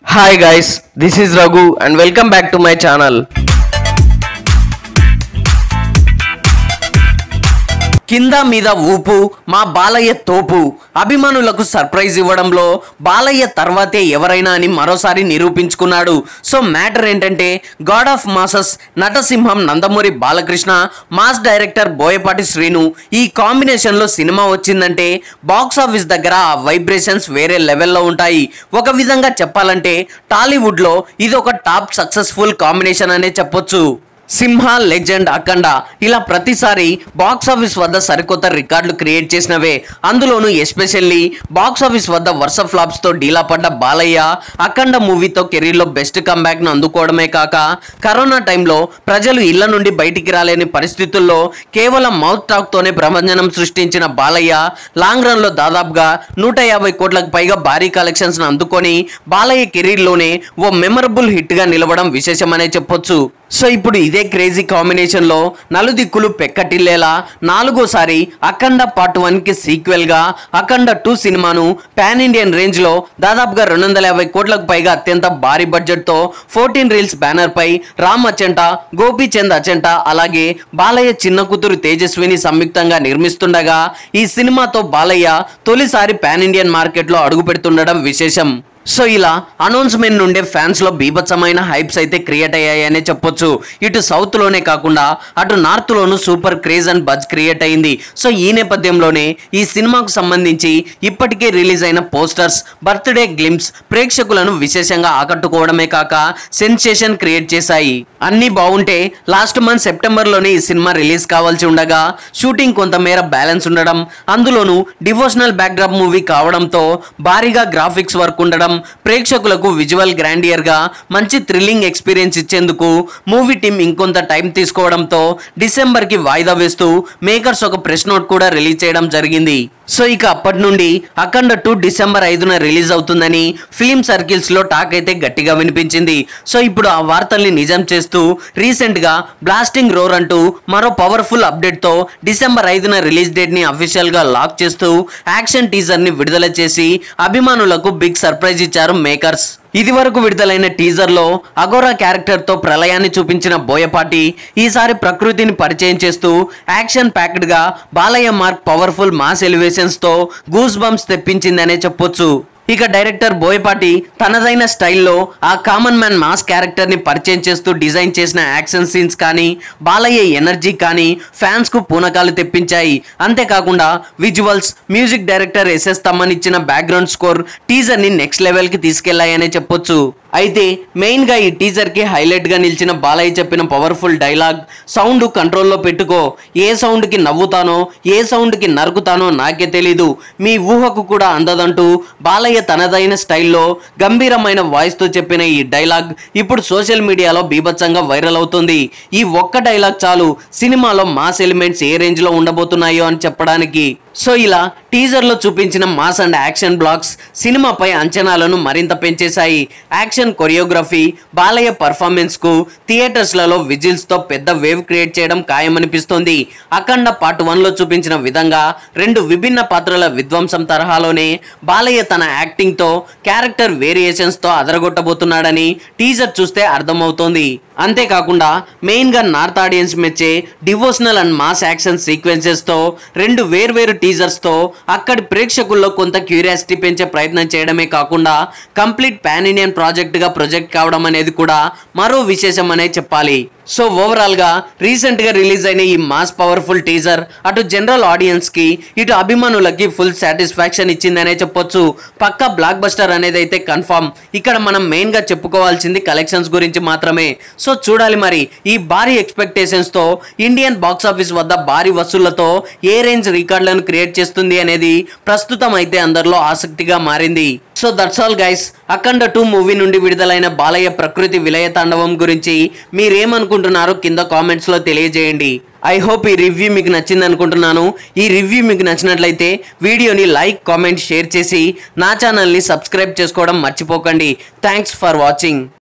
Hi guys, this is Raghu and welcome back to my channel. కింద మీద ఊపు మా బాలయ్య తోపు అభిమానులకు సర్ప్రైజ్ ఇవ్వడంలో బాలయ్య తర్వాతే ఎవరైనా అని మరోసారి నిరూపించుకున్నాడు. సో మ్యాటర్ ఏంటంటే గాడ్ ఆఫ్ మాసెస్ నటసింహం నందమూరి బాలకృష్ణ, మాస్ డైరెక్టర్ బోయపాటి శ్రీను ఈ కాంబినేషన్లో సినిమా వచ్చిందంటే బాక్స్ ఆఫీస్ దగ్గర ఆ వైబ్రేషన్స్ వేరే లెవెల్లో ఉంటాయి. ఒక విధంగా చెప్పాలంటే టాలీవుడ్లో ఇది ఒక టాప్ సక్సెస్ఫుల్ కాంబినేషన్ అనే చెప్పొచ్చు. సింహ, లెజెండ్, అఖండ ఇలా ప్రతిసారి బాక్స్ ఆఫీస్ వద్ద సరికొత్త రికార్డులు క్రియేట్ చేసినవే. అందులోనూ ఎస్పెషల్లీ బాక్స్ ఆఫీస్ వద్ద వరుస ఫ్లాప్స్ తో డీలా పడ్డ బాలయ్య అఖండ మూవీతో కెరీర్లో బెస్ట్ కంబ్యాక్ ను అందుకోవడమే కాక కరోనా టైంలో ప్రజలు ఇళ్ల నుండి బయటికి రాలేని పరిస్థితుల్లో కేవలం మౌత్ టాక్ తోనే ప్రభంజనం సృష్టించిన బాలయ్య లాంగ్ రన్ లో దాదాపుగా 150 కోట్లకు పైగా భారీ కలెక్షన్స్ ను అందుకొని బాలయ్య కెరీర్ లోనే ఓ మెమరబుల్ హిట్ గా నిలవడం విశేషమనే చెప్పొచ్చు. సో ఇప్పుడు ఇదే క్రేజీ కాంబినేషన్ లో నలుదిక్కులు పెక్కటిల్లేలా నాలుగోసారి అఖండ పార్ట్ 1 కి సీక్వెల్ గా అఖండ 2 సినిమాను పాన్ ఇండియన్ రేంజ్ లో దాదాపుగా 250 కోట్లకు పైగా అత్యంత భారీ బడ్జెట్ తో 14 రీల్స్ బ్యానర్ పై రామ్ అచంట, గోపీచంద్ అచంట అలాగే బాలయ్య చిన్న కూతురు తేజస్విని సంయుక్తంగా నిర్మిస్తుండగా ఈ సినిమాతో బాలయ్య తొలిసారి పాన్ ఇండియన్ మార్కెట్ లో అడుగు పెడుతుండడం విశేషం. సో ఇలా అనౌన్స్మెంట్ నుండే ఫ్యాన్స్ లో బీభత్సమైన హైప్స్ అయితే క్రియేట్ అయ్యాయనే చెప్పొచ్చు. ఇటు సౌత్ లోనే కాకుండా అటు north loan super craze and buzz create అయింది. సో ఈ నేపథ్యంలోనే ఈ సినిమాకు సంబంధించి ఇప్పటికే రిలీజ్ అయిన పోస్టర్స్, బర్త్డే గ్లిమ్స్ ప్రేక్షకులను విశేషంగా ఆకట్టుకోవడమే కాక సెన్సేషన్ క్రియేట్ చేశాయి. అన్ని బాగుంటే లాస్ట్ మంత్ సెప్టెంబర్ లోనే ఈ సినిమా రిలీజ్ కావాల్సి ఉండగా షూటింగ్ కొంతమేర బ్యాలెన్స్ ఉండడం, అందులోనూ డివోషనల్ బ్యాక్డ్రాప్ మూవీ కావడంతో భారీగా గ్రాఫిక్స్ వర్క్ ఉండడం, ప్రేక్షకులకు విజువల్ గ్రాండియర్ గా మంచి థ్రిల్లింగ్ ఎక్స్పీరియన్స్ ఇచ్చేందుకు మూవీ టీం ఇంకొంత టైం తీసుకోవడంతో డిసెంబర్ కి వాయిదా వేస్తూ మేకర్స్ ఒక ప్రెస్ నోట్ కూడా రిలీజ్ చేయడం జరిగింది. సో ఇక అప్పటి నుండి అఖండ 2 డిసెంబర్ 5న రిలీజ్ అవుతుందని ఫిలిం సర్కిల్స్ లో టాక్ అయితే గట్టిగా వినిపించింది. సో ఇప్పుడు ఆ వార్తల్ని నిజం చేస్తూ రీసెంట్ గా బ్లాస్టింగ్ రోర్ అంటూ మరో పవర్ఫుల్ అప్డేట్ తో డిసెంబర్ 5న రిలీజ్ డేట్ ని అఫీషియల్ గా లాక్ చేస్తూ యాక్షన్ టీజర్ ని విడుదల చేసి అభిమానులకు బిగ్ సర్ప్రైజ్ ఇచ్చారు మేకర్స్. ఇది వరకు విడుదలైన టీజర్ లో అఘోరా క్యారెక్టర్ తో ప్రళయాన్ని చూపించిన బోయపాటి ఈసారి ప్రకృతిని పరిచయం చేస్తూ యాక్షన్ ప్యాక్డ్ గా Balayya mark powerful mass elevations తో గూస్ బంప్స్ తెప్పించిందనే చెప్పొచ్చు. ఇక డైరెక్టర్ బోయపాటి తనదైన స్టైల్లో ఆ కామన్ మ్యాన్ మాస్ క్యారెక్టర్ ని పరిచయం చేస్తూ డిజైన్ చేసిన యాక్షన్ సీన్స్ కానీ బాలయ్య ఎనర్జీ కానీ ఫ్యాన్స్ కు పూనకాలు తెప్పించాయి. అంతేకాకుండా visuals, music director S S Thaman ఇచ్చిన బ్యాక్గ్రౌండ్ స్కోర్ టీజర్ ని నెక్స్ట్ లెవెల్ కి తీసుకెళ్లాయనే చెప్పొచ్చు. అయితే మెయిన్ గా ఈ టీజర్ కి హైలైట్ గా నిలిచిన బాలయ్య చెప్పిన పవర్ఫుల్ డైలాగ్, సౌండ్ కంట్రోల్లో పెట్టుకో, ఏ సౌండ్ కి నవ్వుతానో ఏ సౌండ్ కి నరుకుతానో నాకే తెలీదు, మీ ఊహకు కూడా అందదంటూ బాలయ్య తనదైన స్టైల్లో గంభీరమైన వాయిస్ తో చెప్పిన ఈ డైలాగ్ ఇప్పుడు సోషల్ మీడియాలో బీభత్సంగా వైరల్ అవుతుంది. ఈ ఒక్క డైలాగ్ చాలు సినిమాలో మాస్ ఎలిమెంట్స్ ఏ రేంజ్ లో ఉండబోతున్నాయో అని చెప్పడానికి. సో ఇలా టీజర్ లో చూపించిన మాస్ అండ్ యాక్షన్ బ్లాక్స్ సినిమాపై అంచనాలను మరింత పెంచేశాయి. యాక్షన్ కొరియోగ్రఫీ, బాలయ్య పర్ఫార్మెన్స్ కు థియేటర్స్ లలో విజిల్స్ తో పెద్ద వేవ్ క్రియేట్ చేయడం ఖాయమనిపిస్తోంది. అఖండ పార్ట్ 1 లో చూపించిన విధంగా 2 విభిన్న పాత్రల విధ్వంసం తరహాలోనే బాలయ్య తన యాక్టింగ్ తో, క్యారెక్టర్ వేరియేషన్స్ తో అదరగొట్టబోతున్నాడని టీజర్ చూస్తే అర్థమవుతోంది. అంతేకాకుండా మెయిన్ గా నార్త్ ఆడియన్స్ మెచ్చే devotional and mass action sequences తో 2 వేర్వేరు టీజర్స్ తో అక్కడి ప్రేక్షకుల్లో కొంత క్యూరియాసిటీ పెంచే ప్రయత్నం చేయడమే కాకుండా కంప్లీట్ పాన్ ఇండియన్ ప్రాజెక్ట్ గా ప్రొజెక్ట్ కావడం అనేది కూడా మరో విశేషం అనే చెప్పాలి. సో ఓవరాల్ గా రీసెంట్ గా రిలీజ్ అయిన ఈ మాస్ పవర్ఫుల్ టీజర్ అటు జనరల్ ఆడియన్స్ కి ఇటు అభిమానులకి ఫుల్ సాటిస్ఫాక్షన్ ఇచ్చిందనే చెప్పొచ్చు. పక్కా బ్లాక్ బస్టర్ అనేది అయితే కన్ఫర్మ్. ఇక్కడ మనం మెయిన్ గా చెప్పుకోవాల్సింది కలెక్షన్స్ గురించి మాత్రమే. సో చూడాలి మరి ఈ భారీ ఎక్స్పెక్టేషన్స్ తో ఇండియన్ బాక్స్ ఆఫీస్ వద్ద భారీ వసూళ్లతో ఏ రేంజ్ రికార్డులను క్రియేట్ చేస్తుంది అనేది ప్రస్తుతం అయితే అందరిలో ఆసక్తిగా మారింది. So that's all guys. Akhanda 2 movie నుండి విడుదలైన బాలయ్య ప్రకృతి విలయ తాండవం గురించి మీరేమనుకుంటున్నారో కింద కామెంట్స్ లో తెలియజేయండి. ఐ హోప్ ఈ రివ్యూ మీకు నచ్చింది అనుకుంటున్నాను. ఈ రివ్యూ మీకు నచ్చినట్లయితే వీడియోని లైక్, కామెంట్, షేర్ చేసి నా ఛానల్ని సబ్స్క్రైబ్ చేసుకోవడం మర్చిపోకండి. Thanks for watching.